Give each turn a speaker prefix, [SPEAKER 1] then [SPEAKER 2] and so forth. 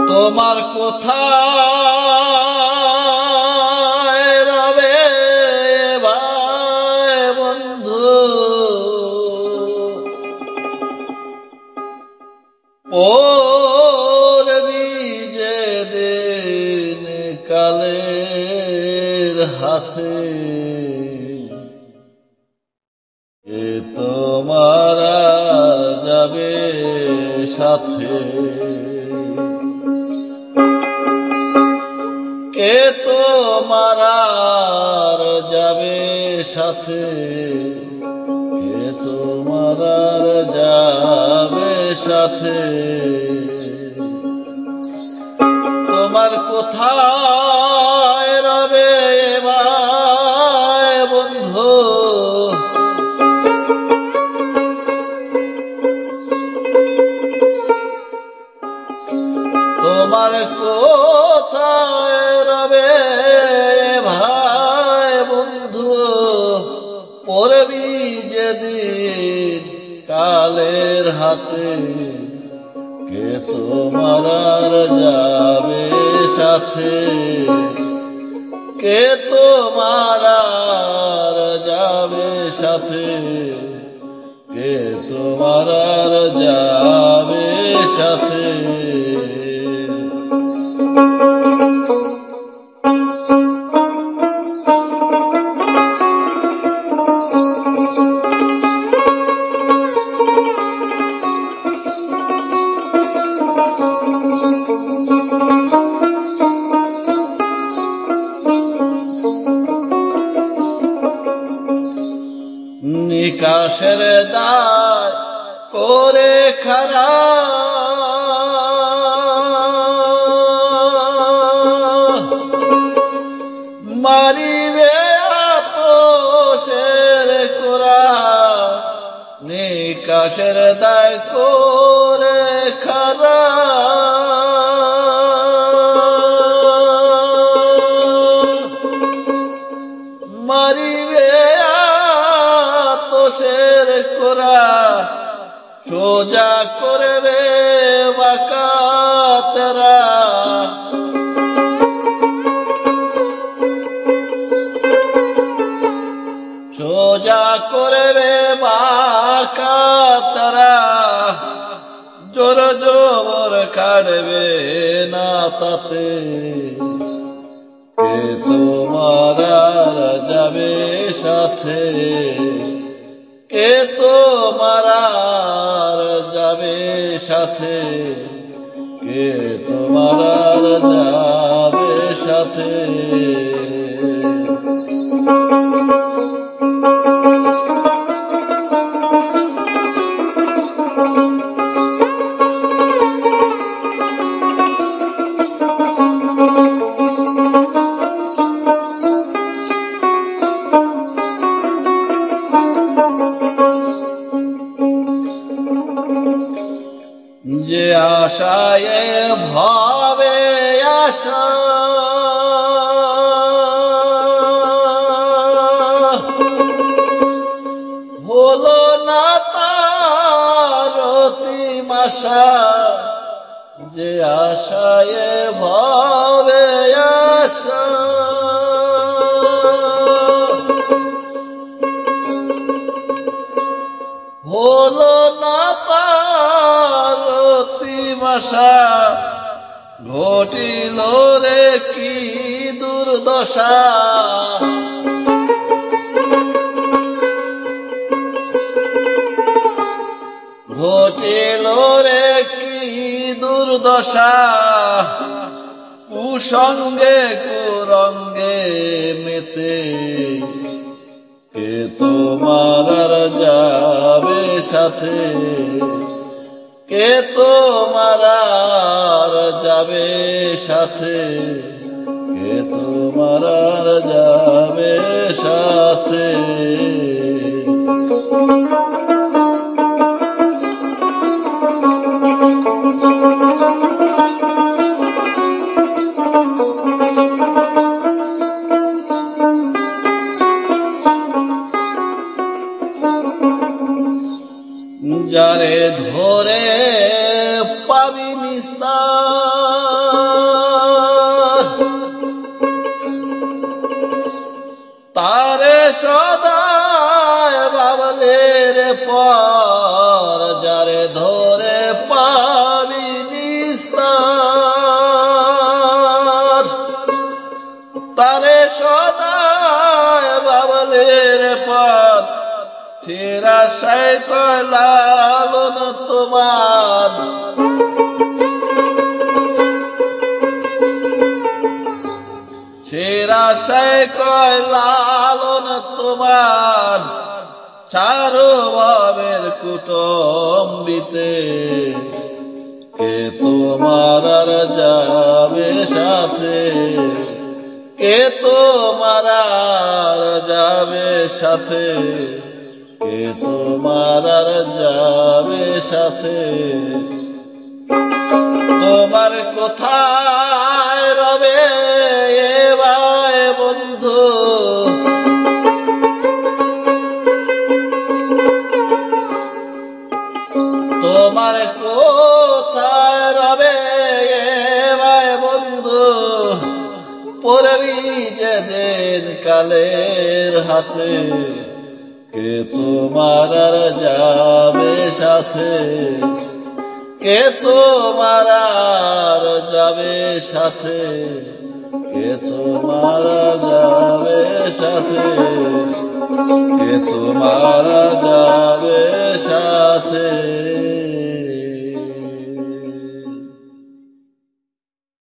[SPEAKER 1] তোমার কোথায় রবে ভাই বন্ধু, পড়বি যেদিন কালের হাতে, এ তোমার আর যাবে সাথে, কে তোমার আর যাবে সাথে, কে তোমার আর যাবে সাথে। তোমার কোথায় রবে ভাই বন্ধু, তোমার কোথায় রবে ভাই বন্ধু, পড়বি যেদিন কালের হাতে, কে তোমার আর যাবে সাথে, কে তোমার আর যাবে সাথে, কে তোমার আর যাবে সাথে। নিকাশের দায় করে খারা, মারিবে আতশের কোরা, নিকাশের দায় করে খারা, মারিবে আতশের কোরা, সোজা করবে বাঁকা তেরা, সোজা করবে বাঁকা তেরা, জোর জবর কাটবে না তাতে, কে তোমার আর যাবে সাথে, কে তোমার আর যাবে সাথে, কে তোমার আর যাবে সাথে। যে আশায় ভাবে আশা, হলো না তার অতিমাশা, যে আশায় ভাবে আশা, হলো না তার অতিমাশা, ঘটিল রে কি দুর্দশা, ঘটিল রে কি দুর্দশা, কুসঙ্গে কুরঙ্গে মেতে, কে তোমার আর যাবে সাথে, কে তোমার আর যাবে সাথে, কে তোমার আর যাবে সাথে। তারে সদায় বাবলের পথ ফেরা সাই কয় লালন তোমার ফেরা সাই কয় লালন তোমার চারো বাবের কুটুম্বিতে কে তোমার আর যাবে সাথে কে তোমার আর যাবে সাথে কে তোমার আর যাবে সাথে তোমার কোথায় রবে এবার বন্ধু তোমার কোথায় রবে এবার বন্ধু পড়বি যেদিন কালের হাতে কে তোমার আর যাবে সাথে কে তোমার আর যাবে সাথে কে তোমার যাবে সাথে কে তোমার যাবে সাথে